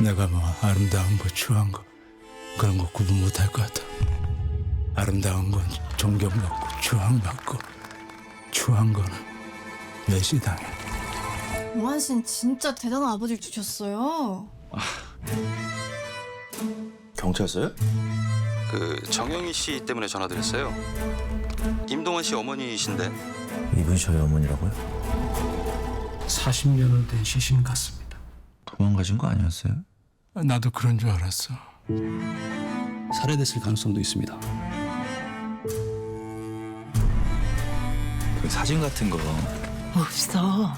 내가 뭐 아름다운 거 추한 거 그런 거 구분 못할 것 같아. 아름다운 건 존경받고 추앙받고 추한 거는 멸시당해. 오한 씨는 진짜 대단한 아버지를 두셨어요. 경찰서요? 그 정영희 씨 때문에 전화드렸어요. 임동원 씨 어머니이신데. 이분이 저희 어머니라고요? 40년은 된 시신 같습니다. 도망가신 거 아니었어요? 나도 그런 줄 알았어. 살해됐을 가능성도 있습니다. 그 사진 같은 거 없어.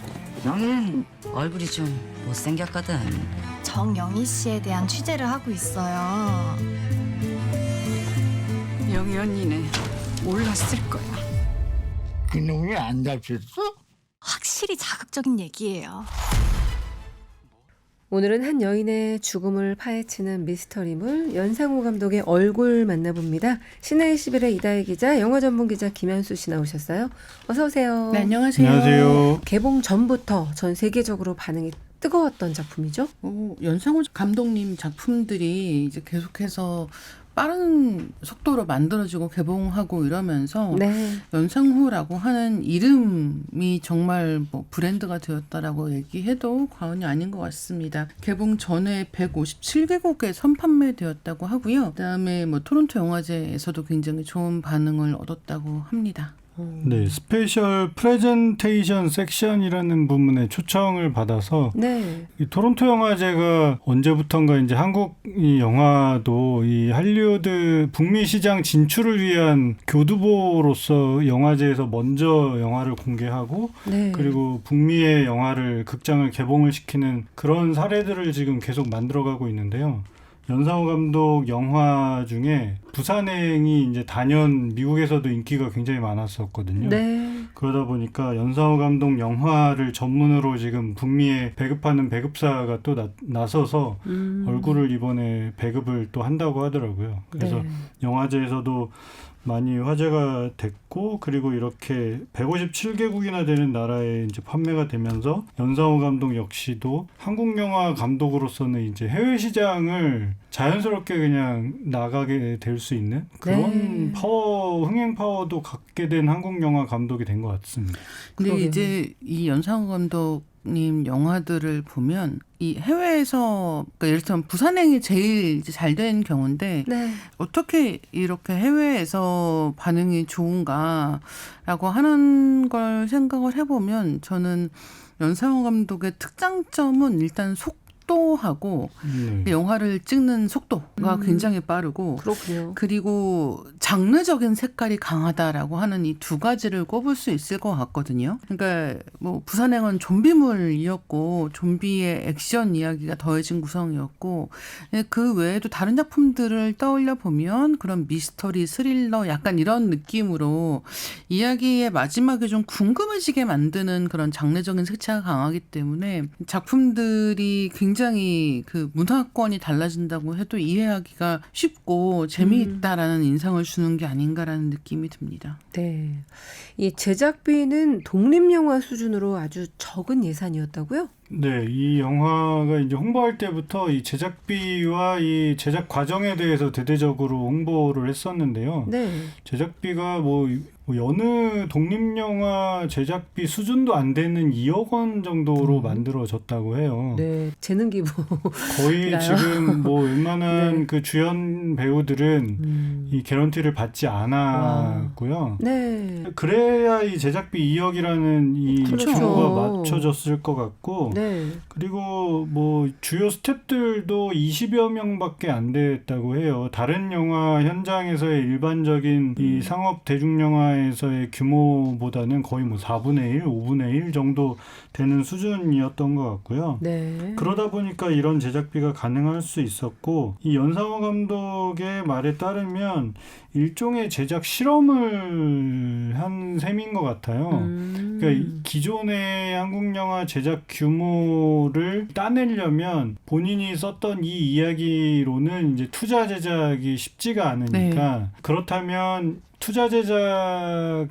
너는 얼굴이 좀 못생겼거든. 정영희 씨에 대한 취재를 하고 있어요. 영희 언니네 몰랐을 거야. 그놈이 안 다쳤어? 확실히 자극적인 얘기예요. 오늘은 한 여인의 죽음을 파헤치는 미스터리물 연상호 감독의 얼굴 만나봅니다. 신의11의 이다혜 기자, 영화 전문 기자 김현수 씨 나오셨어요. 어서 오세요. 네, 안녕하세요. 안녕하세요. 개봉 전부터 전 세계적으로 반응이 뜨거웠던 작품이죠. 연상호 감독님 작품들이 이제 계속해서 빠른 속도로 만들어지고 개봉하고 이러면서 네. 연상호라고 하는 이름이 정말 뭐 브랜드가 되었다라고 얘기해도 과언이 아닌 것 같습니다. 개봉 전에 157개국에 선판매되었다고 하고요. 그다음에 뭐 토론토 영화제에서도 굉장히 좋은 반응을 얻었다고 합니다. 네, 스페셜 프레젠테이션 섹션이라는 부문에 초청을 받아서 네. 이 토론토 영화제가 언제부턴가 이제 한국 이 영화도 이 할리우드 북미 시장 진출을 위한 교두보로서 영화제에서 먼저 영화를 공개하고 네. 그리고 북미의 영화를 극장을 개봉을 시키는 그런 사례들을 지금 계속 만들어가고 있는데요. 연상호 감독 영화 중에 부산행이 이제 단연 미국에서도 인기가 굉장히 많았었거든요. 네. 그러다 보니까 연상호 감독 영화를 전문으로 지금 북미에 배급하는 배급사가 또 나서서 얼굴을 이번에 배급을 또 한다고 하더라고요. 그래서 네. 영화제에서도 많이 화제가 됐고 그리고 이렇게 157개국이나 되는 나라에 이제 판매가 되면서 연상호 감독 역시도 한국 영화 감독으로서는 이제 해외 시장을 자연스럽게 그냥 나가게 될 수 있는 그런 네. 파워, 흥행 파워도 갖게 된 한국 영화 감독이 된 것 같습니다. 근데 그러게요. 이제 이 연상호 감독님 영화들을 보면 이 해외에서 그러니까 예를 들면 부산행이 제일 잘 된 경우인데 네. 어떻게 이렇게 해외에서 반응이 좋은가라고 하는 걸 생각을 해보면 저는 연상호 감독의 특장점은 일단 속도하고 영화를 찍는 속도가 굉장히 빠르고 그렇군요. 그리고 장르적인 색깔이 강하다라고 하는 이 두 가지를 꼽을 수 있을 것 같거든요. 그러니까 뭐 부산행은 좀비물이었고 좀비의 액션 이야기가 더해진 구성이었고 그 외에도 다른 작품들을 떠올려 보면 그런 미스터리, 스릴러 약간 이런 느낌으로 이야기의 마지막에 좀 궁금해지게 만드는 그런 장르적인 색채가 강하기 때문에 작품들이 굉장히 그 문화권이 달라진다고 해도 이해하기가 쉽고 재미있다라는 인상을 주는 게 아닌가라는 느낌이 듭니다. 네. 이 제작비는 독립영화 수준으로 아주 적은 예산이었다고요? 네, 이 영화가 이제 홍보할 때부터 이 제작비와 이 제작 과정에 대해서 대대적으로 홍보를 했었는데요. 네. 제작비가 뭐 여느 독립영화 제작비 수준도 안 되는 2억 원 정도로 만들어졌다고 해요. 네. 재능 기부. 거의 나요? 지금 뭐 웬만한 네. 그 주연 배우들은 이 개런티를 받지 않았고요. 네. 그래야 이 제작비 2억이라는 이 그렇죠. 규모가 맞춰졌을 것 같고 네. 그리고 뭐 주요 스태프들도 20여 명밖에 안 됐다고 해요. 다른 영화 현장에서의 일반적인 이 상업 대중 영화에서의 규모보다는 거의 뭐 4분의 1, 5분의 1 정도 되는 수준이었던 것 같고요. 네. 그러다 보니까 이런 제작비가 가능할 수 있었고 이 연상호 감독의 말에 따르면 일종의 제작 실험을 한 셈인 것 같아요. 그러니까 기존의 한국 영화 제작 규모를 따내려면 본인이 썼던 이 이야기로는 이제 투자 제작이 쉽지가 않으니까 그렇다면 투자 제작자의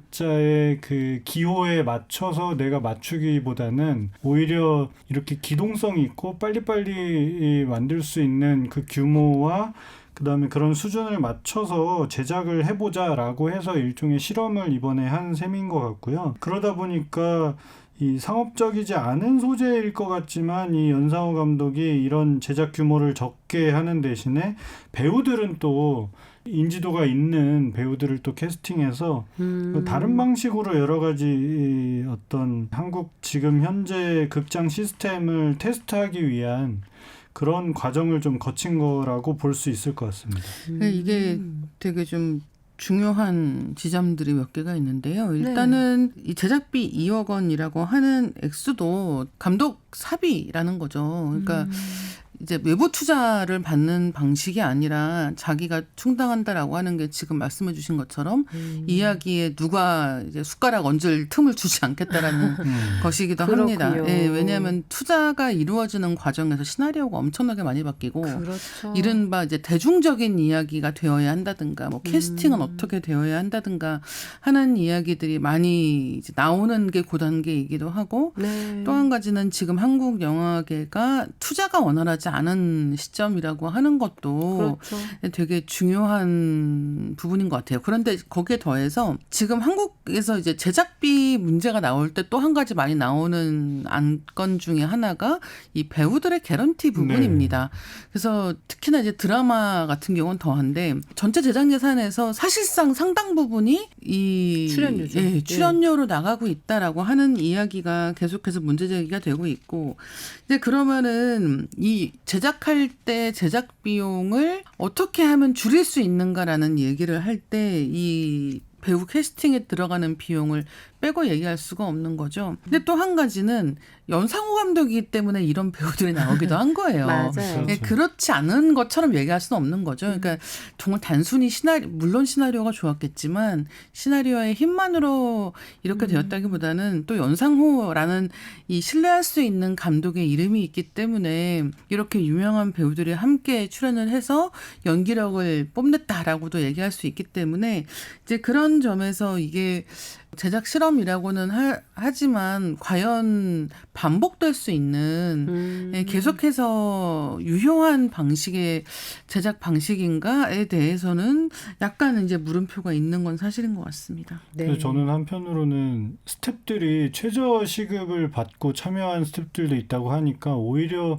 그 기호에 맞춰서 내가 맞추기보다는 오히려 이렇게 기동성 있고 빨리빨리 만들 수 있는 그 규모와 그다음에 그런 수준을 맞춰서 제작을 해보자라고 해서 일종의 실험을 이번에 한 셈인 것 같고요. 그러다 보니까 이 상업적이지 않은 소재일 것 같지만 이 연상호 감독이 이런 제작 규모를 적게 하는 대신에 배우들은 또 인지도가 있는 배우들을 또 캐스팅해서 다른 방식으로 여러 가지 어떤 한국 지금 현재 극장 시스템을 테스트하기 위한 그런 과정을 좀 거친 거라고 볼 수 있을 것 같습니다. 이게 되게 좀 중요한 지점들이 몇 개가 있는데요. 일단은 이 제작비 2억 원이라고 하는 액수도 감독 사비라는 거죠. 그러니까 이제 외부 투자를 받는 방식이 아니라 자기가 충당한다라고 하는 게 지금 말씀해 주신 것처럼 이야기에 누가 이제 숟가락 얹을 틈을 주지 않겠다라는 것이기도 합니다. 예, 왜냐하면 투자가 이루어지는 과정에서 시나리오가 엄청나게 많이 바뀌고 그렇죠. 이른바 이제 대중적인 이야기가 되어야 한다든가 뭐 캐스팅은 어떻게 되어야 한다든가 하는 이야기들이 많이 이제 나오는 게 고단계이기도 하고 또 한 가지는 지금 한국 영화계가 투자가 원활하지 않은 시점이라고 하는 것도 그렇죠. 되게 중요한 부분인 것 같아요. 그런데 거기에 더해서 지금 한국에서 이제 제작비 문제가 나올 때 또 한 가지 많이 나오는 안건 중에 하나가 이 배우들의 개런티 부분입니다. 그래서 특히나 이제 드라마 같은 경우는 더한데 전체 제작 예산에서 사실상 상당 부분이 이 출연료죠. 예, 출연료로 나가고 있다라고 하는 이야기가 계속해서 문제 제기가 되고 있고 이제 그러면은 이 제작할 때 제작 비용을 어떻게 하면 줄일 수 있는가라는 얘기를 할 때 이 배우 캐스팅에 들어가는 비용을 빼고 얘기할 수가 없는 거죠. 근데 또 한 가지는 연상호 감독이기 때문에 이런 배우들이 나오기도 한 거예요. 맞아요. 예, 그렇지 않은 것처럼 얘기할 수는 없는 거죠. 그러니까 정말 단순히 물론 시나리오가 좋았겠지만 시나리오의 힘만으로 이렇게 되었다기보다는 또 연상호라는 이 신뢰할 수 있는 감독의 이름이 있기 때문에 이렇게 유명한 배우들이 함께 출연을 해서 연기력을 뽐냈다라고도 얘기할 수 있기 때문에 이제 그런 점에서 이게 제작 실험이라고는 하지만 과연 반복될 수 있는 계속해서 유효한 방식의 제작 방식인가에 대해서는 약간 이제 물음표가 있는 건 사실인 것 같습니다. 그래서 저는 한편으로는 스태프들이 최저 시급을 받고 참여한 스태프들도 있다고 하니까 오히려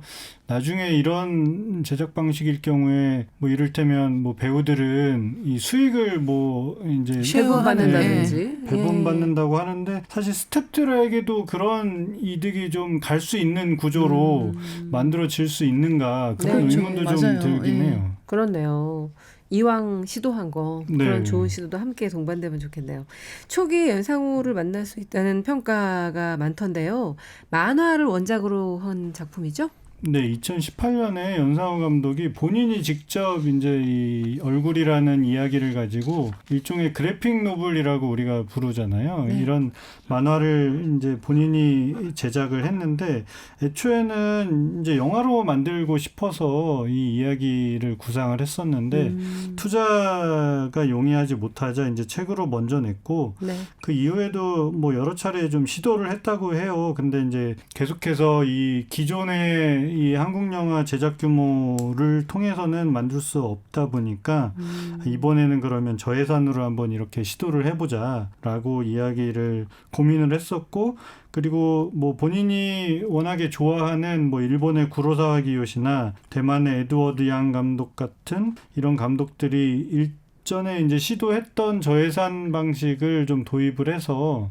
나중에 이런 제작 방식일 경우에 뭐 이를테면 뭐 배우들은 이 수익을 뭐 이제 배분받는다든지 배분받는다고 하는데 사실 스태프들에게도 그런 이득이 좀 갈 수 있는 구조로 만들어질 수 있는가 그런 의문도 좀 맞아요. 들긴 해요. 그렇네요. 이왕 시도한 거 그런 좋은 시도도 함께 동반되면 좋겠네요. 초기에 연상호를 만날 수 있다는 평가가 많던데요. 만화를 원작으로 한 작품이죠? 네, 2018년에 연상호 감독이 본인이 직접 이제 이 얼굴이라는 이야기를 가지고 일종의 그래픽 노블이라고 우리가 부르잖아요. 이런 만화를 이제 본인이 제작을 했는데 애초에는 이제 영화로 만들고 싶어서 이 이야기를 구상을 했었는데 투자가 용이하지 못하자 이제 책으로 먼저 냈고 그 이후에도 뭐 여러 차례 좀 시도를 했다고 해요. 근데 이제 계속해서 이 기존의 이 한국 영화 제작 규모를 통해서는 만들 수 없다 보니까 이번에는 그러면 저예산으로 한번 이렇게 시도를 해보자라고 이야기를 고민을 했었고 그리고 뭐 본인이 워낙에 좋아하는 뭐 일본의 구로사와 기요시나 대만의 에드워드 양 감독 같은 이런 감독들이 일전에 이제 시도했던 저예산 방식을 좀 도입을 해서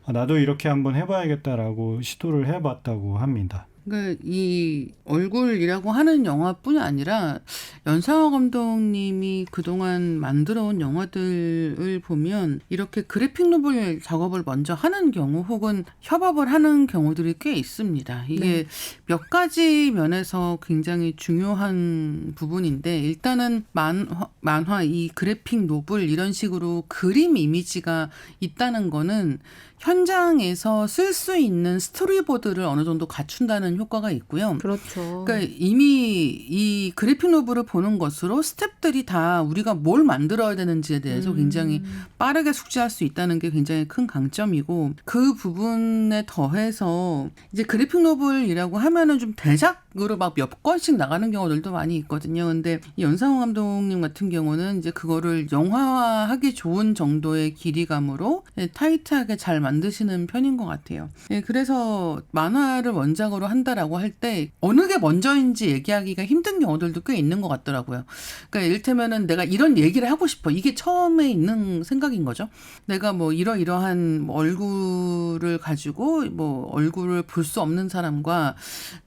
나도 이렇게 한번 해봐야겠다라고 시도를 해봤다고 합니다. 그러니까 이 얼굴이라고 하는 영화뿐이 아니라 연상호 감독님이 그동안 만들어온 영화들을 보면 이렇게 그래픽 노블 작업을 먼저 하는 경우 혹은 협업을 하는 경우들이 꽤 있습니다. 이게 몇 가지 면에서 굉장히 중요한 부분인데 일단은 만화 이 그래픽 노블 이런 식으로 그림 이미지가 있다는 거는 현장에서 쓸 수 있는 스토리보드를 어느 정도 갖춘다는 만드는 효과가 있고요. 그렇죠. 그러니까 이미 이 그래픽 노블을 보는 것으로 스태프들이 다 우리가 뭘 만들어야 되는지에 대해서 굉장히 빠르게 숙지할 수 있다는 게 굉장히 큰 강점이고, 그 부분에 더해서 이제 그래픽 노블이라고 하면은 좀 대작으로 막 몇 권씩 나가는 경우들도 많이 있거든요. 근데 이 연상호 감독님 같은 경우는 이제 그거를 영화화하기 좋은 정도의 길이감으로 타이트하게 잘 만드시는 편인 것 같아요. 그래서 만화를 원작으로 한다라고 할 때 어느 게 먼저인지 얘기하기가 힘든 경우들도 꽤 있는 것 같더라고요. 그러니까 이를테면은 내가 이런 얘기를 하고 싶어. 이게 처음에 있는 생각인 거죠. 내가 뭐 이러이러한 얼굴을 가지고 뭐 얼굴을 볼 수 없는 사람과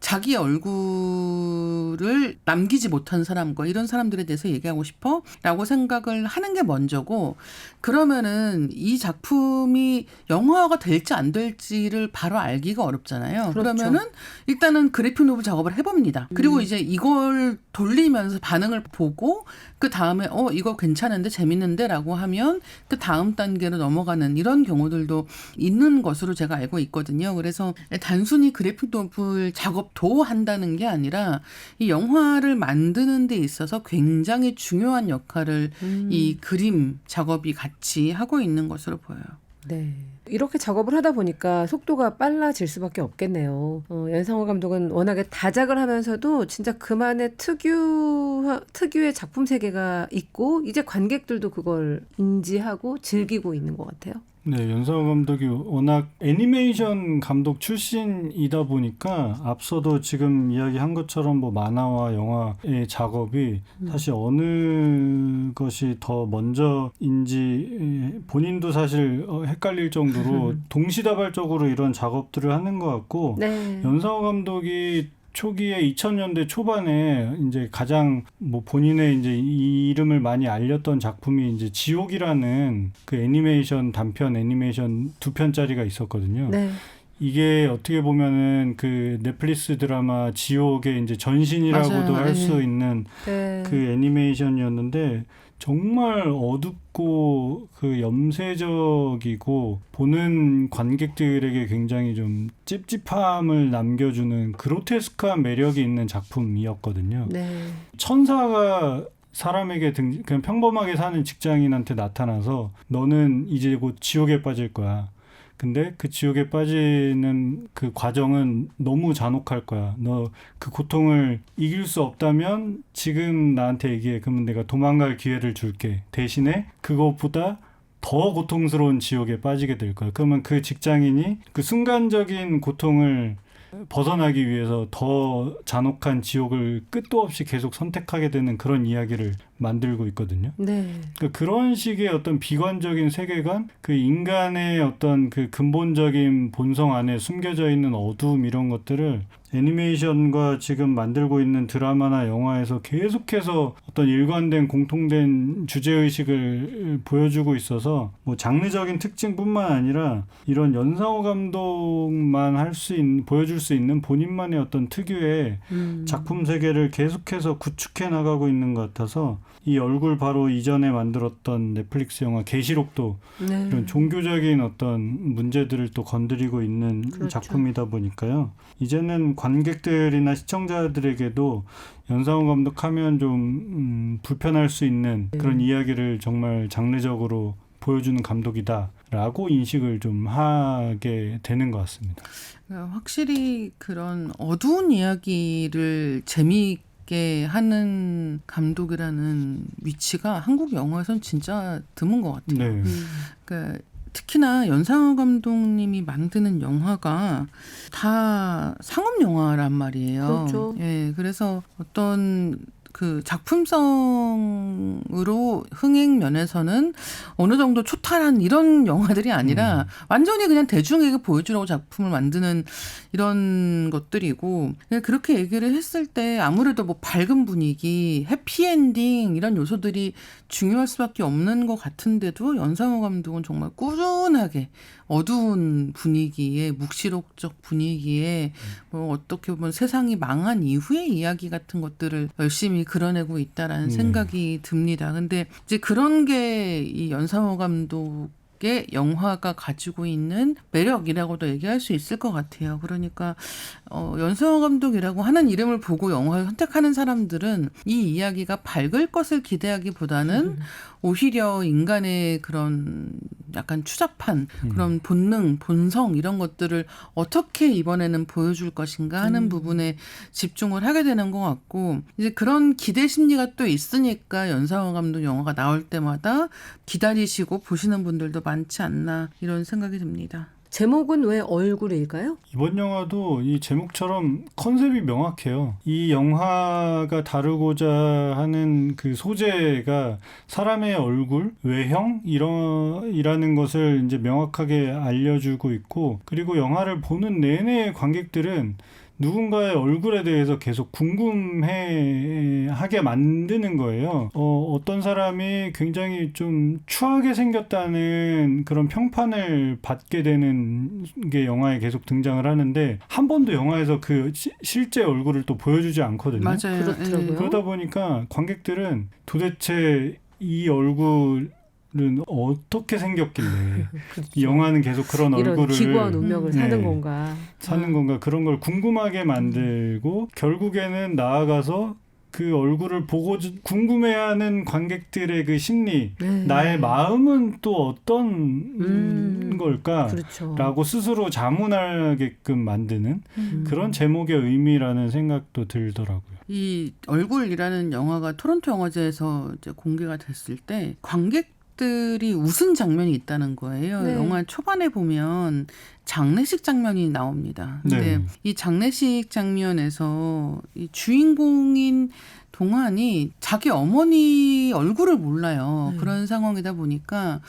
자기 얼굴을 남기지 못한 사람과 이런 사람들에 대해서 얘기하고 싶어 라고 생각을 하는 게 먼저고, 그러면은 이 작품이 영화화가 될지 안 될지를 바로 알기가 어렵잖아요. 그렇죠. 그러면은 일단은 그래픽 노블 작업을 해봅니다. 그리고 이제 이걸 돌리면서 반응을 보고 그 다음에 이거 괜찮은데 재밌는데 라고 하면 그 다음 단계로 넘어가는 이런 경우들도 있는 것으로 제가 알고 있거든요. 그래서 단순히 그래픽 노블 작업도 한다는 게 아니라 이 영화를 만드는 데 있어서 굉장히 중요한 역할을 이 그림 작업이 같이 하고 있는 것으로 보여요. 네. 이렇게 작업을 하다 보니까 속도가 빨라질 수밖에 없겠네요. 연상호 감독은 워낙에 다작을 하면서도 진짜 그만의 특유의 작품 세계가 있고 이제 관객들도 그걸 인지하고 즐기고 있는 것 같아요. 네, 연상호 감독이 워낙 애니메이션 감독 출신이다 보니까 앞서도 지금 이야기한 것처럼 뭐 만화와 영화의 작업이 사실 어느 것이 더 먼저인지 본인도 사실 헷갈릴 정도로 동시다발적으로 이런 작업들을 하는 것 같고, 네. 연상호 감독이 초기에 2000년대 초반에 이제 가장 뭐 본인의 이제 이름을 많이 알렸던 작품이 이제 지옥이라는 그 애니메이션 단편 애니메이션 2편짜리가 있었거든요. 네. 이게 어떻게 보면은 그 넷플릭스 드라마 지옥의 이제 전신이라고도 할 수 있는 네. 그 애니메이션이었는데 정말 어둡고 그 염세적이고 보는 관객들에게 굉장히 좀 찝찝함을 남겨주는 그로테스크한 매력이 있는 작품이었거든요. 네. 천사가 사람에게 그냥 평범하게 사는 직장인한테 나타나서 너는 이제 곧 지옥에 빠질 거야. 근데 그 지옥에 빠지는 그 과정은 너무 잔혹할 거야. 너 그 고통을 이길 수 없다면 지금 나한테 얘기해. 그러면 내가 도망갈 기회를 줄게. 대신에 그것보다 더 고통스러운 지옥에 빠지게 될 거야. 그러면 그 직장인이 그 순간적인 고통을 벗어나기 위해서 더 잔혹한 지옥을 끝도 없이 계속 선택하게 되는 그런 이야기를 만들고 있거든요. 네. 그러니까 그런 식의 어떤 비관적인 세계관, 그 인간의 어떤 그 근본적인 본성 안에 숨겨져 있는 어두움 이런 것들을 애니메이션과 지금 만들고 있는 드라마나 영화에서 계속해서 어떤 일관된 공통된 주제의식을 보여주고 있어서 뭐 장르적인 특징뿐만 아니라 이런 연상호 감독만 보여줄 수 있는 본인만의 어떤 특유의 작품 세계를 계속해서 구축해 나가고 있는 것 같아서 이 얼굴 바로 이전에 만들었던 넷플릭스 영화 계시록도 네. 이런 종교적인 어떤 문제들을 또 건드리고 있는 그렇죠. 작품이다 보니까요. 이제는 관객들이나 시청자들에게도 연상호 감독 하면 좀 불편할 수 있는 그런 이야기를 정말 장르적으로 보여주는 감독이다라고 인식을 좀 하게 되는 것 같습니다. 확실히 그런 어두운 이야기를 재미있게 하는 감독이라는 위치가 한국 영화에서는 진짜 드문 것 같아요. 네. 그러니까 특히나 연상호 감독님이 만드는 영화가 다 상업 영화란 말이에요. 그렇죠. 예, 그래서 어떤 그 작품성으로 흥행 면에서는 어느 정도 초탈한 이런 영화들이 아니라 완전히 그냥 대중에게 보여주려고 작품을 만드는 이런 것들이고, 그렇게 얘기를 했을 때 아무래도 뭐 밝은 분위기, 해피엔딩 이런 요소들이 중요할 수밖에 없는 것 같은데도 연상호 감독은 정말 꾸준하게 어두운 분위기에, 묵시록적 분위기에 뭐 어떻게 보면 세상이 망한 이후의 이야기 같은 것들을 열심히 그려내고 있다라는 생각이 듭니다. 근데 이제 그런 게 이 연상호 감독 게 영화가 가지고 있는 매력이라고도 얘기할 수 있을 것 같아요. 그러니까 연상호 감독이라고 하는 이름을 보고 영화를 선택하는 사람들은 이 이야기가 밝을 것을 기대하기보다는 오히려 인간의 그런 약간 추잡한 그런 본능, 본성 이런 것들을 어떻게 이번에는 보여줄 것인가 하는 부분에 집중을 하게 되는 것 같고, 이제 그런 기대 심리가 또 있으니까 연상호 감독 영화가 나올 때마다 기다리시고 보시는 분들도 많지 않나 이런 생각이 듭니다. 제목은 왜 얼굴일까요? 이번 영화도 이 제목처럼 컨셉이 명확해요. 이 영화가 다루고자 하는 그 소재가 사람의 얼굴, 외형 이라는 것을 이제 명확하게 알려주고 있고, 그리고 영화를 보는 내내 관객들은 누군가의 얼굴에 대해서 계속 궁금해하게 만드는 거예요. 어떤 사람이 굉장히 좀 추하게 생겼다는 그런 평판을 받게 되는 게 영화에 계속 등장을 하는데, 한 번도 영화에서 그 실제 얼굴을 또 보여주지 않거든요. 맞아요. 그렇더라고요. 그러다 보니까 관객들은 도대체 이 얼굴 은 어떻게 생겼길래 그렇죠. 이 영화는 계속 그런 이런 얼굴을 기구한 운명을 사는 네. 건가? 사는 건가, 그런 걸 궁금하게 만들고 결국에는 나아가서 그 얼굴을 보고 궁금해하는 관객들의 그 심리, 네. 나의 마음은 또 어떤 걸까라고 그렇죠. 스스로 자문하게끔 만드는 그런 제목의 의미라는 생각도 들더라고요. 이 얼굴이라는 영화가 토론토 영화제에서 이제 공개가 됐을 때 관객들이 웃은 장면이 있다는 거예요. 네. 영화 초반에 보면 장례식 장면이 나옵니다. 근데 네. 이 장례식 장면에서 이 주인공인 동안이 자기 어머니 얼굴을 몰라요. 그런 상황이다 보니까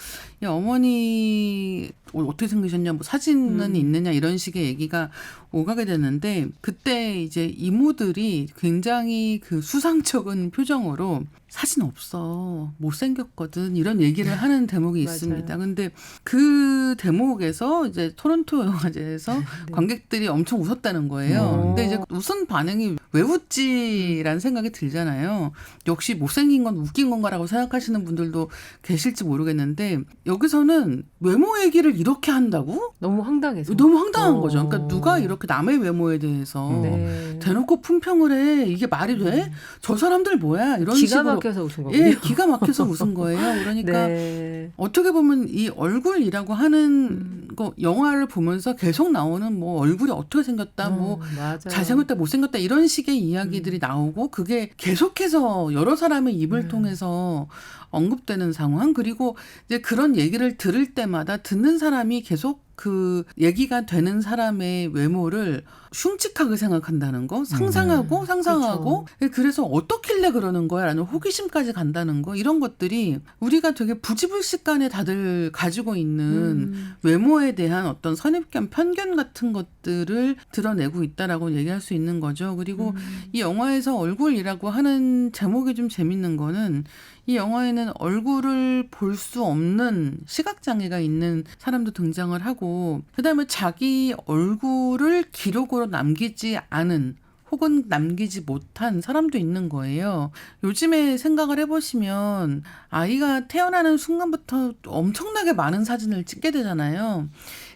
이 어머니 어떻게 생기셨냐, 뭐 사진은 있느냐 이런 식의 얘기가 오가게 되는데, 그때 이제 이모들이 굉장히 그 수상쩍은 표정으로 사진 없어, 못생겼거든 이런 얘기를 하는 대목이 있습니다. 근데 그 대목에서 이제 토론토 영화제에서 관객들이 엄청 웃었다는 거예요. 근데 이제 웃은 반응이 왜 웃지라는 생각이 들잖아요. 역시 못생긴 건 웃긴 건가라고 생각하시는 분들도 계실지 모르겠는데, 여기서는 외모 얘기를 이렇게 한다고? 너무 황당해서. 너무 황당한 거죠. 그러니까 누가 이렇게 남의 외모에 대해서 네. 대놓고 품평을 해. 이게 말이 돼? 저 사람들 뭐야? 이런 기가 식으로. 막혀서 웃은 거군요. 예, 기가 막혀서 웃은 거예요. 그러니까 네. 어떻게 보면 이 얼굴이라고 하는 거, 영화를 보면서 계속 나오는 뭐 얼굴이 어떻게 생겼다, 뭐 맞아요. 잘생겼다, 못생겼다 이런 식의 이야기들이 나오고, 그게 계속해서 여러 사람의 입을 통해서 언급되는 상황, 그리고 이제 그런 얘기를 들을 때마다 듣는 사람이 계속 그 얘기가 되는 사람의 외모를 흉측하게 생각한다는 거, 상상하고 상상하고, 그렇죠. 그래서 어떻길래 그러는 거야 라는 호기심까지 간다는 거, 이런 것들이 우리가 되게 부지불식간에 다들 가지고 있는 외모에 대한 어떤 선입견, 편견 같은 것들을 드러내고 있다라고 얘기할 수 있는 거죠. 그리고 이 영화에서 얼굴이라고 하는 제목이 좀 재밌는 거는, 이 영화에는 얼굴을 볼 수 없는 시각장애가 있는 사람도 등장을 하고, 그다음에 자기 얼굴을 기록으로 남기지 않은 혹은 남기지 못한 사람도 있는 거예요. 요즘에 생각을 해보시면 아이가 태어나는 순간부터 엄청나게 많은 사진을 찍게 되잖아요.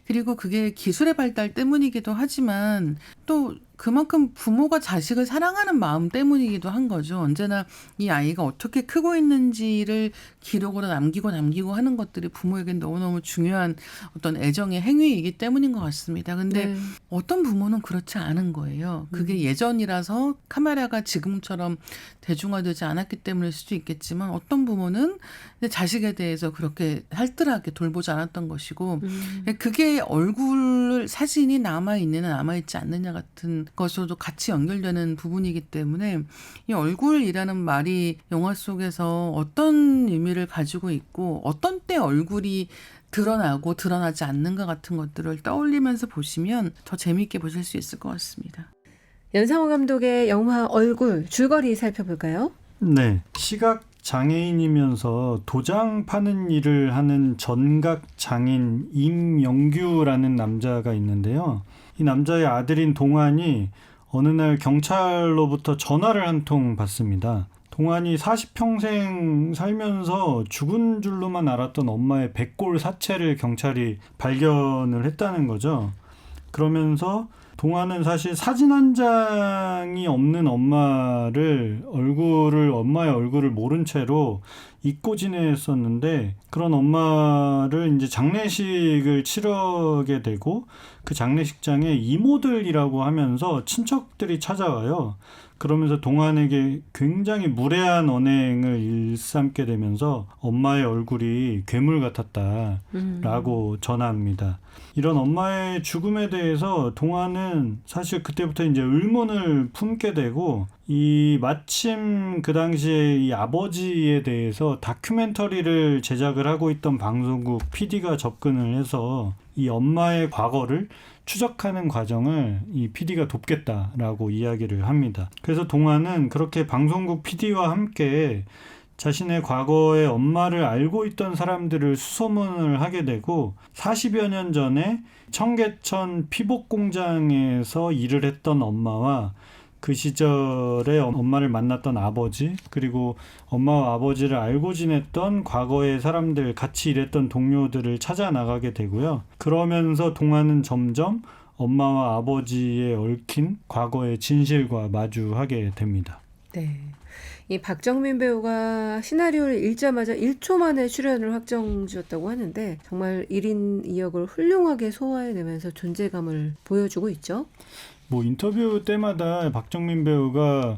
그리고 그게 기술의 발달 때문이기도 하지만 또 그만큼 부모가 자식을 사랑하는 마음 때문이기도 한 거죠. 언제나 이 아이가 어떻게 크고 있는지를 기록으로 남기고 하는 것들이 부모에겐 너무너무 중요한 어떤 애정의 행위이기 때문인 것 같습니다. 근데 네. 어떤 부모는 그렇지 않은 거예요. 그게 예전이라서 카메라가 지금처럼 대중화되지 않았기 때문일 수도 있겠지만, 어떤 부모는 자식에 대해서 그렇게 알뜰하게 돌보지 않았던 것이고, 그게 얼굴 사진이 남아있느냐 남아있지 않느냐 같은 것으로도 같이 연결되는 부분이기 때문에, 이 얼굴이라는 말이 영화 속에서 어떤 의미를 가지고 있고 어떤 때 얼굴이 드러나고 드러나지 않는가 같은 것들을 떠올리면서 보시면 더 재미있게 보실 수 있을 것 같습니다. 연상호 감독의 영화 얼굴 줄거리 살펴볼까요? 네, 시각 장애인이면서 도장 파는 일을 하는 전각 장인 임영규라는 남자가 있는데요. 이 남자의 아들인 동환이 어느 날 경찰로부터 전화를 한 통 받습니다. 동안이 40평생 살면서 죽은 줄로만 알았던 엄마의 백골 사체를 경찰이 발견을 했다는 거죠. 그러면서 동안은 사실 사진 한 장이 없는 엄마의 얼굴을 모른 채로 잊고 지냈었는데, 그런 엄마를 이제 장례식을 치르게 되고 그 장례식장에 이모들이라고 하면서 친척들이 찾아와요. 그러면서 동안에게 굉장히 무례한 언행을 일삼게 되면서 엄마의 얼굴이 괴물 같았다라고 전합니다. 이런 엄마의 죽음에 대해서 동안은 사실 그때부터 이제 의문을 품게 되고, 이 마침 그 당시에 이 아버지에 대해서 다큐멘터리를 제작을 하고 있던 방송국 PD가 접근을 해서 이 엄마의 과거를 추적하는 과정을 이 PD가 돕겠다라고 이야기를 합니다. 그래서 동안은 그렇게 방송국 PD와 함께 자신의 과거의 엄마를 알고 있던 사람들을 수소문을 하게 되고, 40여 년 전에 청계천 피복공장에서 일을 했던 엄마와 그 시절에 엄마를 만났던 아버지, 그리고 엄마와 아버지를 알고 지냈던 과거의 사람들, 같이 일했던 동료들을 찾아 나가게 되고요. 그러면서 동안은 점점 엄마와 아버지의 얽힌 과거의 진실과 마주하게 됩니다. 네. 이 박정민 배우가 시나리오를 읽자마자 1초 만에 출연을 확정지었다고 하는데, 정말 1인 2역을 훌륭하게 소화해내면서 존재감을 보여주고 있죠. 뭐 인터뷰 때마다 박정민 배우가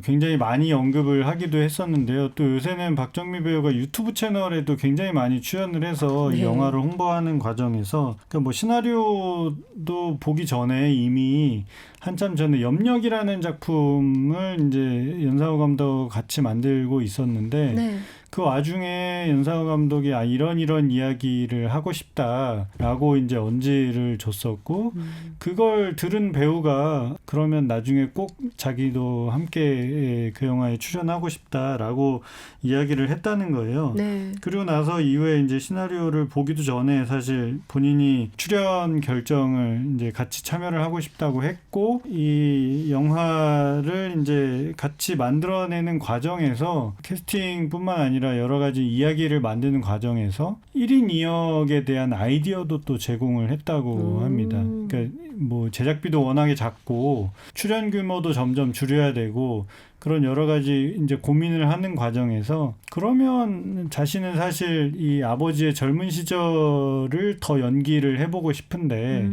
굉장히 많이 언급을 하기도 했었는데요. 또 요새는 박정민 배우가 유튜브 채널에도 굉장히 많이 출연을 해서 네. 이 영화를 홍보하는 과정에서, 그러니까 뭐 시나리오도 보기 전에 이미 한참 전에 염력이라는 작품을 이제 연상호 감독 같이 만들고 있었는데, 네. 그 와중에 연상호 감독이 이런 이야기를 하고 싶다라고 이제 언지를 줬었고, 그걸 들은 배우가 그러면 나중에 꼭 자기도 함께 그 영화에 출연하고 싶다라고 이야기를 했다는 거예요. 네. 그리고 나서 이후에 이제 시나리오를 보기도 전에 사실 본인이 출연 결정을 이제 같이 참여를 하고 싶다고 했고, 이 영화를 이제 같이 만들어내는 과정에서 캐스팅뿐만 아니라 여러 가지 이야기를 만드는 과정에서 1인 2역에 대한 아이디어도 또 제공을 했다고 합니다. 그러니까 뭐 제작비도 워낙에 작고 출연 규모도 점점 줄여야 되고, 그런 여러 가지 이제 고민을 하는 과정에서, 그러면 자신은 사실 이 아버지의 젊은 시절을 더 연기를 해보고 싶은데,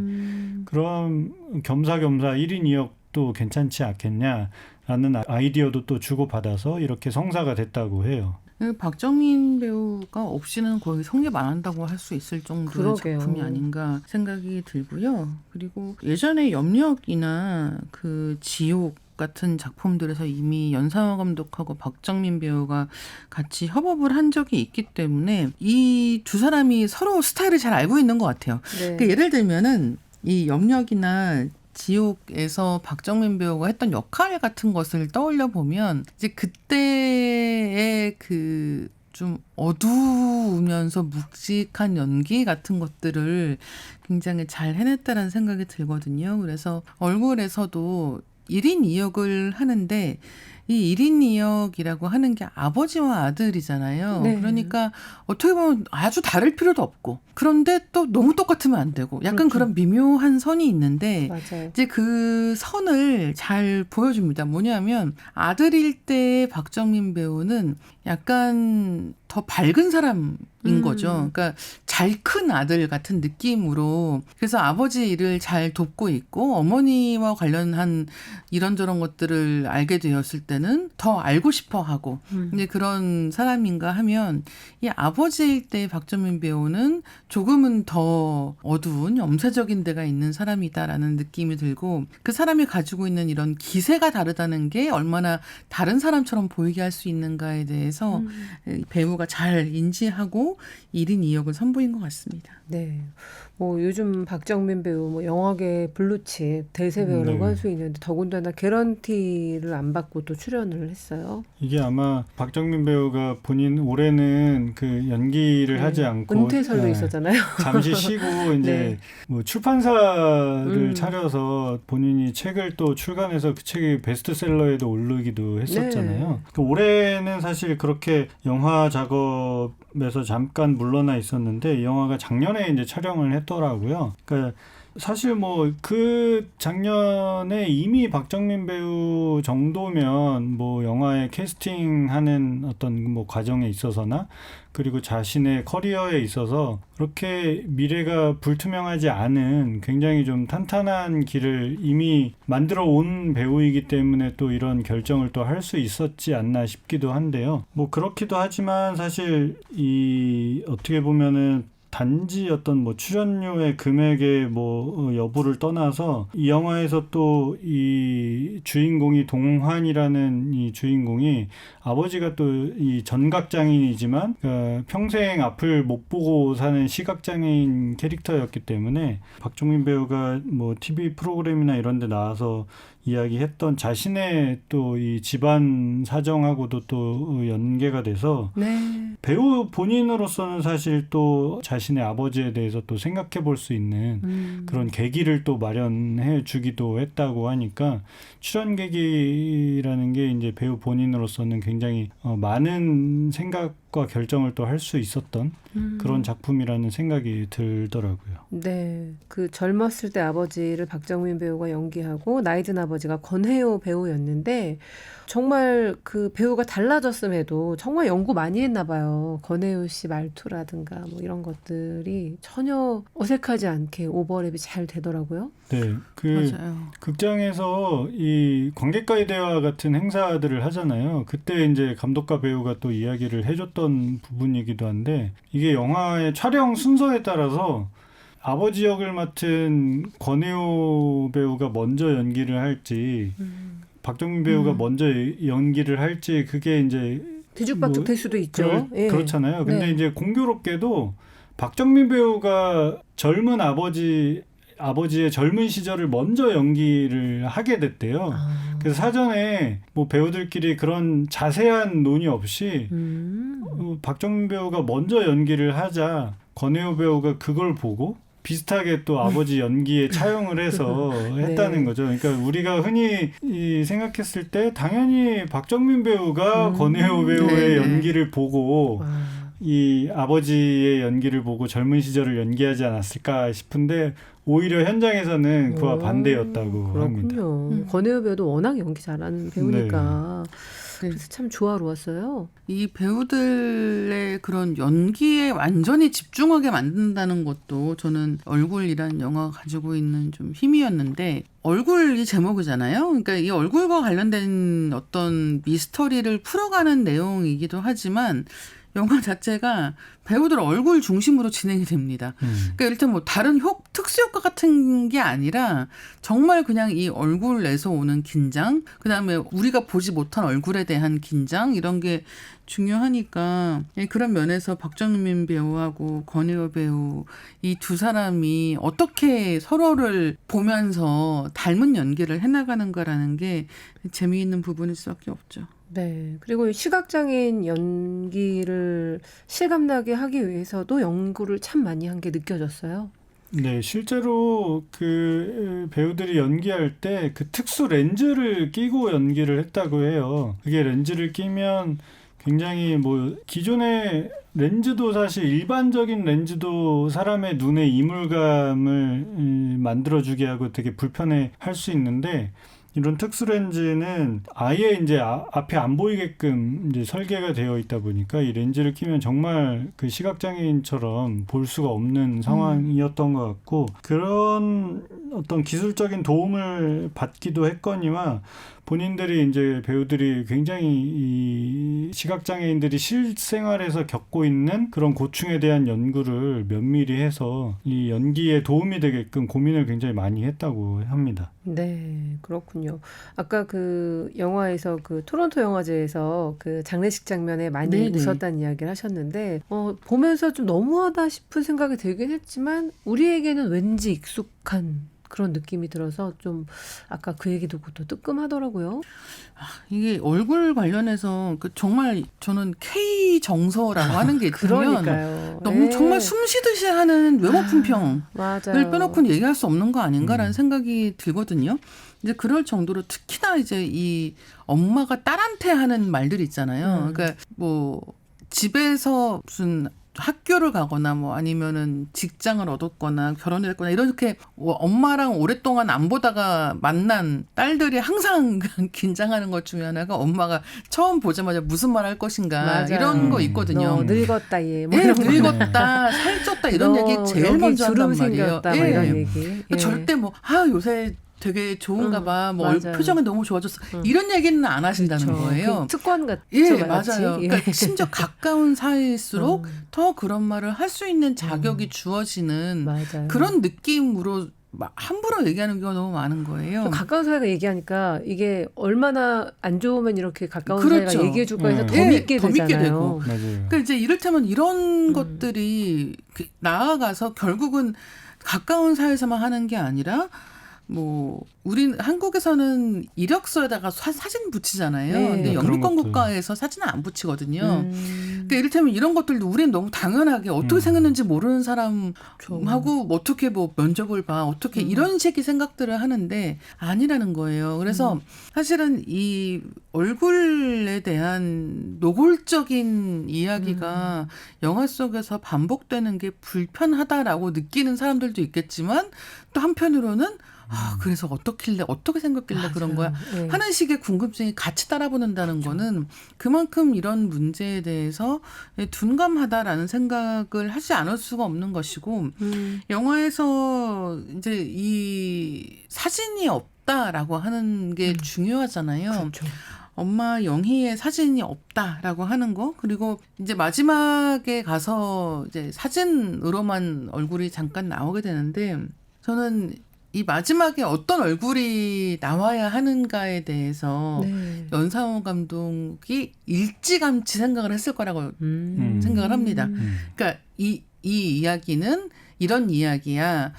그럼 겸사겸사 1인 2역도 괜찮지 않겠냐라는 아이디어도 또 주고받아서 이렇게 성사가 됐다고 해요. 박정민 배우가 없이는 거의 성립 안 한다고 할 수 있을 정도의 그러게요. 작품이 아닌가 생각이 들고요. 그리고 예전에 염력이나 그 지옥 같은 작품들에서 이미 연상호 감독하고 박정민 배우가 같이 협업을 한 적이 있기 때문에 이 두 사람이 서로 스타일을 잘 알고 있는 것 같아요. 네. 그러니까 예를 들면은 이 염력이나 지옥에서 박정민 배우가 했던 역할 같은 것을 떠올려 보면, 이제 그때의 그 좀 어두우면서 묵직한 연기 같은 것들을 굉장히 잘 해냈다라는 생각이 들거든요. 그래서 얼굴에서도 1인 2역을 하는데, 이 1인 2역이라고 하는 게 아버지와 아들이잖아요. 네. 그러니까 어떻게 보면 아주 다를 필요도 없고, 그런데 또 너무 똑같으면 안 되고, 약간 그렇죠. 그런 미묘한 선이 있는데, 맞아요. 이제 그 선을 잘 보여줍니다. 뭐냐면 아들일 때 박정민 배우는 약간 더 밝은 사람인 거죠. 그러니까 잘 큰 아들 같은 느낌으로, 그래서 아버지 일을 잘 돕고 있고 어머니와 관련한 이런저런 것들을 알게 되었을 때는 더 알고 싶어 하고, 이제 그런 사람인가 하면, 이 아버지일 때 박정민 배우는 조금은 더 어두운 염세적인 데가 있는 사람이다라는 느낌이 들고, 그 사람이 가지고 있는 이런 기세가 다르다는 게 얼마나 다른 사람처럼 보이게 할 수 있는가에 대해서 배우가 배우가 잘 인지하고 1인 2역을 선보인 것 같습니다. 네. 뭐 요즘 박정민 배우 뭐 영화계 블루칩 대세 배우라고 네. 할 수 있는데 더군다나 개런티를 안 받고 또 출연을 했어요. 이게 아마 박정민 배우가 본인 올해는 그 연기를 하지 않고 은퇴설도 있었잖아요. 잠시 쉬고 이제 네. 뭐 출판사를 차려서 본인이 책을 또 출간해서 그 책이 베스트셀러에도 오르기도 했었잖아요. 그 올해는 사실 그렇게 영화 작업에서 잠깐 물러나 있었는데 이 영화가 작년에 이제 촬영을 했더라고요. 그러니까 사실 뭐 그 작년에 이미 박정민 배우 정도면 뭐 영화에 캐스팅하는 어떤 뭐 과정에 있어서나 그리고 자신의 커리어에 있어서 그렇게 미래가 불투명하지 않은 굉장히 좀 탄탄한 길을 이미 만들어 온 배우이기 때문에 또 이런 결정을 또 할 수 있었지 않나 싶기도 한데요. 뭐 그렇기도 하지만 사실 이 어떻게 보면은 단지 어떤 뭐 출연료의 금액의 뭐 여부를 떠나서 이 영화에서 또 이 주인공이 동환이라는 이 주인공이 아버지가 또 이 전각장애인이지만 평생 앞을 못 보고 사는 시각장애인 캐릭터였기 때문에 박정민 배우가 뭐 TV 프로그램이나 이런 데 나와서 이야기했던 자신의 또 이 집안 사정하고도 또 연계가 돼서 네. 배우 본인으로서는 사실 또 자신의 아버지에 대해서 또 생각해 볼 수 있는 그런 계기를 또 마련해 주기도 했다고 하니까 출연계기라는 게 이제 배우 본인으로서는 굉장히 많은 생각과 결정을 또 할 수 있었던 그런 작품이라는 생각이 들더라고요. 네. 그 젊었을 때 아버지를 박정민 배우가 연기하고 나이 든 아버지가 권혜요 배우였는데 정말 그 배우가 달라졌음에도 정말 연구 많이 했나 봐요. 권혜요 씨 말투라든가 뭐 이런 것들이 전혀 어색하지 않게 오버랩이 잘 되더라고요. 네. 그 맞아요. 극장에서 이 관객과의 대화 같은 행사들을 하잖아요. 그때 이제 감독과 배우가 또 이야기를 해줬던 부분이기도 한데 이게 영화의 촬영 순서에 따라서 아버지 역을 맡은 권혜요 배우가 먼저 연기를 할지 박정민 배우가 먼저 연기를 할지 그게 이제 뒤죽박죽 될 수도 있죠. 예. 그렇잖아요. 근데 네. 이제 공교롭게도 박정민 배우가 젊은 아버지의 젊은 시절을 먼저 연기를 하게 됐대요. 그래서 사전에 뭐 배우들끼리 그런 자세한 논의 없이 박정민 배우가 먼저 연기를 하자 권혜요 배우가 그걸 보고 비슷하게 또 아버지 연기에 차용을 해서 했다는 네. 거죠. 그러니까 우리가 흔히 생각했을 때 당연히 박정민 배우가 권혜요 배우의 네네. 연기를 보고 이 아버지의 연기를 보고 젊은 시절을 연기하지 않았을까 싶은데 오히려 현장에서는 그와 반대였다고 합니다. 그렇군요. 권혜요 배우도 워낙 연기 잘하는 배우니까 그래서 참 조화로웠어요. 이 배우들의 그런 연기에 완전히 집중하게 만든다는 것도 저는 얼굴이란 영화가 가지고 있는 좀 힘이었는데 얼굴이 제목이잖아요. 그러니까 이 얼굴과 관련된 어떤 미스터리를 풀어가는 내용이기도 하지만 영화 자체가 배우들 얼굴 중심으로 진행이 됩니다. 그러니까 일단 뭐 다른 특수효과 같은 게 아니라 정말 그냥 이 얼굴에서 오는 긴장, 그다음에 우리가 보지 못한 얼굴에 대한 긴장 이런 게 중요하니까 그런 면에서 박정민 배우하고 권혜요 배우 이 두 사람이 어떻게 서로를 보면서 닮은 연기를 해나가는가라는 게 재미있는 부분일 수밖에 없죠. 네. 그리고 시각장애인 연기를 실감나게 하기 위해서도 연구를 참 많이 한 게 느껴졌어요. 네, 실제로 그 배우들이 연기할 때 그 특수 렌즈를 끼고 연기를 했다고 해요. 그게 렌즈를 끼면 굉장히 뭐 기존의 렌즈도 사실 일반적인 렌즈도 사람의 눈에 이물감을 만들어주게 하고 되게 불편해 할 수 있는데 이런 특수 렌즈는 아예 이제 앞에 안 보이게끔 이제 설계가 되어 있다 보니까 이 렌즈를 끼면 정말 그 시각장애인처럼 볼 수가 없는 상황이었던 것 같고 그런 어떤 기술적인 도움을 받기도 했거니와 본인들이 이제 배우들이 굉장히 시각장애인들이 실생활에서 겪고 있는 그런 고충에 대한 연구를 면밀히 해서 이 연기에 도움이 되게끔 고민을 굉장히 많이 했다고 합니다. 네, 그렇군요. 아까 그 영화에서 그 토론토 영화제에서 그 장례식 장면에 많이 네네. 웃었다는 이야기를 하셨는데 보면서 좀 너무하다 싶은 생각이 들긴 했지만 우리에게는 왠지 익숙한 그런 느낌이 들어서 좀 아까 그 얘기 듣고 또 뜨끔하더라고요. 이게 얼굴 관련해서 그 정말 저는 K 정서라고 하는 게 있으면 그러니까요. 너무 네. 정말 숨쉬듯이 하는 외모 품평을 맞아요. 빼놓고는 얘기할 수 없는 거 아닌가라는 생각이 들거든요. 이제 그럴 정도로 특히나 이제 이 엄마가 딸한테 하는 말들이 있잖아요. 그러니까 뭐 집에서 무슨 학교를 가거나 뭐 아니면은 직장을 얻었거나 결혼을 했거나 이렇게 엄마랑 오랫동안 안 보다가 만난 딸들이 항상 긴장하는 것 중에 하나가 엄마가 처음 보자마자 무슨 말 할 것인가 맞아요. 이런 거 있거든요. 너 늙었다 얘. 뭐 예, 이런 거. 늙었다, 살쪘다 이런 너 얘기 제일 여기 먼저 한단 주름 말이에요. 생겼다 뭐 이런 얘기. 예. 절대 뭐 요새 되게 좋은가 봐. 뭐 맞아요. 표정이 너무 좋아졌어. 이런 얘기는 안 하신다는 그렇죠. 거예요. 그 특권 같죠. 예, 마치. 맞아요. 예. 그러니까 심지어 가까운 사이일수록 더 그런 말을 할 수 있는 자격이 주어지는 맞아요. 그런 느낌으로 함부로 얘기하는 경우가 너무 많은 거예요. 가까운 사이가 얘기하니까 이게 얼마나 안 좋으면 이렇게 가까운 그렇죠. 사이가 얘기해 줄까 해서 더 예, 믿게 더 믿게 되잖아요. 되고. 맞아요. 그러니까 이제 이를테면 이런 것들이 나아가서 결국은 가까운 사이에서만 하는 게 아니라 뭐 우리 한국에서는 이력서에다가 사진 붙이잖아요. 네. 근데 그런 영미권 것들. 국가에서 사진을 안 붙이거든요. 그러니까 이를테면 이런 것들도 우리는 너무 당연하게 어떻게 생겼는지 모르는 사람하고 어떻게 뭐 면접을 봐 어떻게 이런 식의 생각들을 하는데 아니라는 거예요. 그래서 사실은 이 얼굴에 대한 노골적인 이야기가 영화 속에서 반복되는 게 불편하다라고 느끼는 사람들도 있겠지만 또 한편으로는 그래서 어떻게 생겼길래 그런 거야 네. 하는 식의 궁금증이 같이 따라붙는다는 거는 그만큼 이런 문제에 대해서 둔감하다라는 생각을 하지 않을 수가 없는 것이고 영화에서 이제 이 사진이 없다라고 하는 게 중요하잖아요. 그렇죠. 엄마 영희의 사진이 없다라고 하는 거 그리고 이제 마지막에 가서 이제 사진으로만 얼굴이 잠깐 나오게 되는데 저는 이 마지막에 어떤 얼굴이 나와야 하는가에 대해서 네. 연상호 감독이 일찌감치 생각을 했을 거라고 생각을 합니다. 그러니까 이 이야기는 이런 이야기야.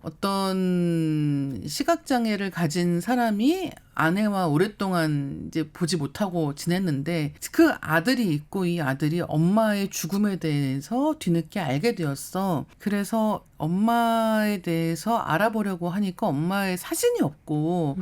어떤 시각장애를 가진 사람이 아내와 오랫동안 이제 보지 못하고 지냈는데 그 아들이 있고 이 아들이 엄마의 죽음에 대해서 뒤늦게 알게 되었어. 그래서 엄마에 대해서 알아보려고 하니까 엄마의 사진이 없고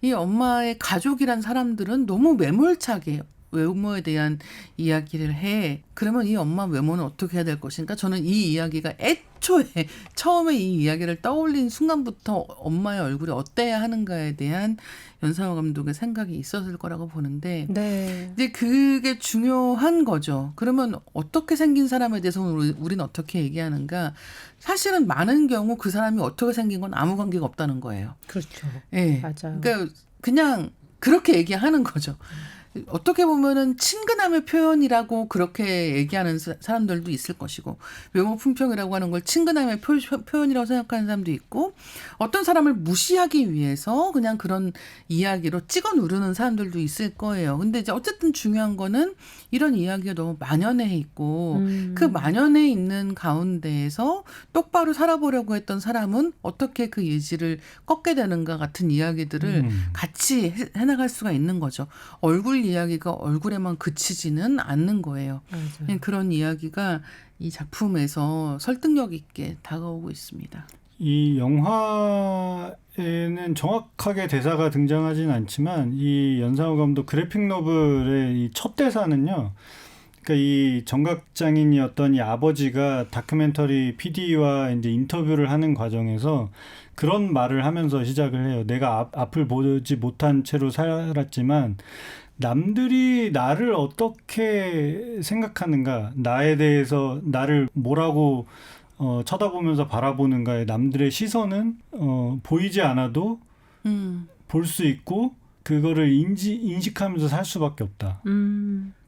이 엄마의 가족이란 사람들은 너무 매몰차게 외모에 대한 이야기를 해. 그러면 이 엄마 외모는 어떻게 해야 될 것인가? 저는 이 이야기가 애초에 처음에 이 이야기를 떠올린 순간부터 엄마의 얼굴이 어때야 하는가에 대한 연상호 감독의 생각이 있었을 거라고 보는데 네. 이제 그게 중요한 거죠. 그러면 어떻게 생긴 사람에 대해서는 우리는 어떻게 얘기하는가? 사실은 많은 경우 그 사람이 어떻게 생긴 건 아무 관계가 없다는 거예요. 그렇죠. 네. 맞아요. 그러니까 그냥 그렇게 얘기하는 거죠. 어떻게 보면은 친근함의 표현이라고 그렇게 얘기하는 사람들도 있을 것이고 외모 품평이라고 하는 걸 친근함의 표현이라고 생각하는 사람도 있고 어떤 사람을 무시하기 위해서 그냥 그런 이야기로 찍어 누르는 사람들도 있을 거예요. 근데 이제 어쨌든 중요한 거는 이런 이야기가 너무 만연해 있고 그 만연해 있는 가운데에서 똑바로 살아보려고 했던 사람은 어떻게 그 예지를 꺾게 되는가 같은 이야기들을 같이 해나갈 수가 있는 거죠. 얼굴 이야기가 얼굴에만 그치지는 않는 거예요. 맞아요. 그런 이야기가 이 작품에서 설득력 있게 다가오고 있습니다. 이 영화에는 정확하게 대사가 등장하진 않지만 이 연상호 감독 그래픽 노블의 이 첫 대사는요. 그러니까 이 정각장애인이었던 이 아버지가 다큐멘터리 PD와 이제 인터뷰를 하는 과정에서 그런 말을 하면서 시작을 해요. 내가 앞을 보지 못한 채로 살았지만 남들이 나를 어떻게 생각하는가, 나에 대해서 나를 뭐라고 쳐다보면서 바라보는가에 남들의 시선은 보이지 않아도 볼 수 있고 그거를 인식하면서 살 수밖에 없다.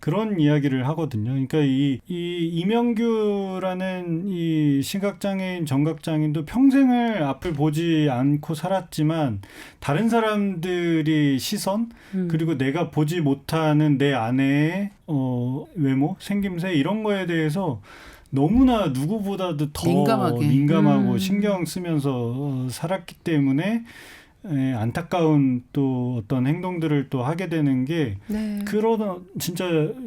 그런 이야기를 하거든요. 그러니까 이 이명규라는 이 시각장애인, 정각장애인도 평생을 앞을 보지 않고 살았지만 다른 사람들이 시선 그리고 내가 보지 못하는 내 아내의 외모, 생김새 이런 거에 대해서 너무나 누구보다도 더 민감하고 신경 쓰면서 살았기 때문에 안타까운 또 어떤 행동들을 또 하게 되는 게 그런 진짜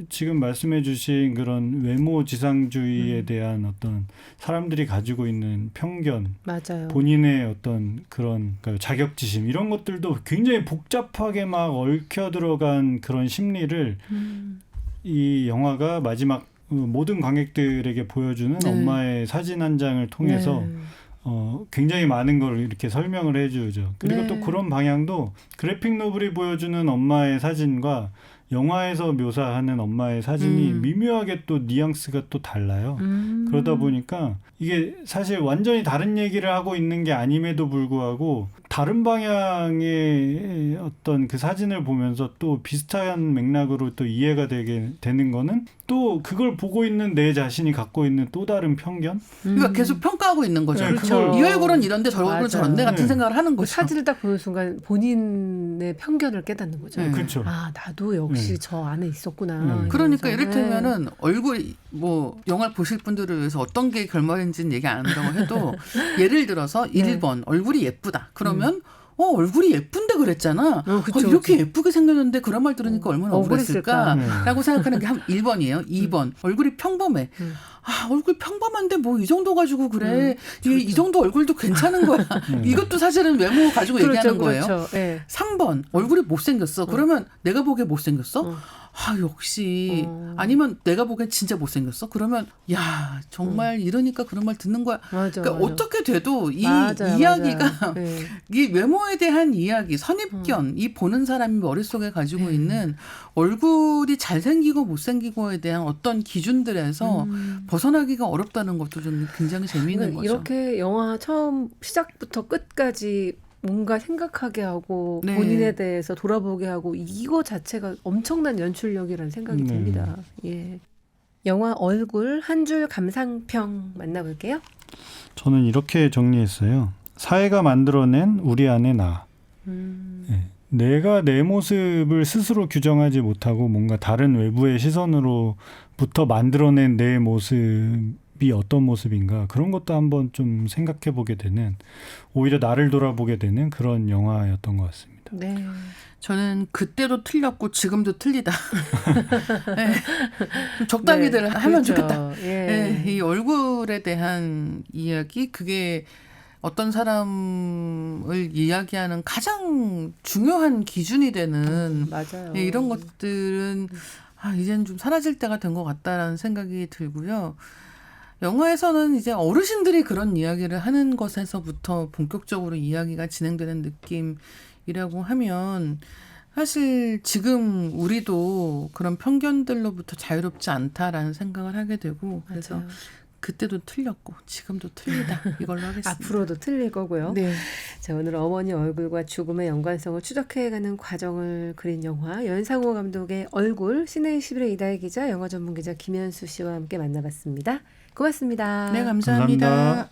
지금 말씀해 주신 그런 외모 지상주의에 대한 어떤 사람들이 가지고 있는 편견, 맞아요. 본인의 어떤 그런 자격지심 이런 것들도 굉장히 복잡하게 막 얽혀 들어간 그런 심리를 이 영화가 마지막 모든 관객들에게 보여주는 엄마의 사진 한 장을 통해서 굉장히 많은 걸 이렇게 설명을 해주죠. 그리고 또 그런 방향도 그래픽 노블이 보여주는 엄마의 사진과 영화에서 묘사하는 엄마의 사진이 미묘하게 또 뉘앙스가 또 달라요. 그러다 보니까 이게 사실 완전히 다른 얘기를 하고 있는 게 아님에도 불구하고 다른 방향의 어떤 그 사진을 보면서 또 비슷한 맥락으로 또 이해가 되는 거는 또 그걸 보고 있는 내 자신이 갖고 있는 또 다른 편견? 그러니까 계속 평가하고 있는 거죠. 그렇죠. 이 얼굴은 이런데 저 얼굴은 저런데 같은 생각을 하는 거죠. 사진을 딱 보는 순간 본인의 편견을 깨닫는 거죠. 그렇죠. 아, 나도 역시 저 안에 있었구나. 그러니까 이를테면은 얼굴이 뭐 영화를 보실 분들을 위해서 어떤 게 결말인지는 얘기 안 한다고 해도 예를 들어서 1번 얼굴이 예쁘다. 그러면 얼굴이 예쁜데 그랬잖아. 이렇게 예쁘게 생겼는데 그런 말 들으니까 얼마나 억울했을까라고 생각하는 게 한 1번이에요. 2번 얼굴이 평범해. 얼굴 평범한데 뭐 이 정도 가지고 그래. 이 정도 얼굴도 괜찮은 거야. 이것도 사실은 외모 가지고 얘기하는 거예요. 3번 얼굴이 못생겼어. 그러면 내가 보기에 못생겼어? 역시 아니면 내가 보기엔 진짜 못생겼어? 그러면 야 정말 이러니까 그런 말 듣는 거야. 그러니까 어떻게 돼도 이 이야기가 이 외모에 대한 이야기, 선입견, 이 보는 사람이 머릿속에 가지고 있는 얼굴이 잘생기고 못생기고에 대한 어떤 기준들에서 벗어나기가 어렵다는 것도 좀 굉장히 재미있는 거죠. 이렇게 영화 처음 시작부터 끝까지 뭔가 생각하게 하고 본인에 대해서 돌아보게 하고 이거 자체가 엄청난 연출력이라는 생각이 듭니다. 예. 영화 얼굴 한 줄 감상평 만나볼게요. 저는 이렇게 정리했어요. 사회가 만들어낸 우리 안의 나. 내가 내 모습을 스스로 규정하지 못하고 뭔가 다른 외부의 시선으로부터 만들어낸 내 모습이 어떤 모습인가 그런 것도 한번 좀 생각해 보게 되는 오히려 나를 돌아보게 되는 그런 영화였던 것 같습니다. 네. 저는 그때도 틀렸고 지금도 틀리다. 좀 적당히들 하면 좋겠다. 이 얼굴에 대한 이야기 그게 어떤 사람을 이야기하는 가장 중요한 기준이 되는 맞아요. 이런 것들은 이제는 좀 사라질 때가 된 것 같다라는 생각이 들고요. 영화에서는 이제 어르신들이 그런 이야기를 하는 것에서부터 본격적으로 이야기가 진행되는 느낌이라고 하면 사실 지금 우리도 그런 편견들로부터 자유롭지 않다라는 생각을 하게 되고 그래서 맞아요. 그때도 틀렸고 지금도 틀리다 이걸로 하겠습니다. 앞으로도 틀릴 거고요. 네. 자, 오늘 어머니 얼굴과 죽음의 연관성을 추적해가는 과정을 그린 영화 연상호 감독의 얼굴 시네이 11의 이다혜 기자 영화 전문 기자 김현수 씨와 함께 만나봤습니다. 고맙습니다. 네, 감사합니다.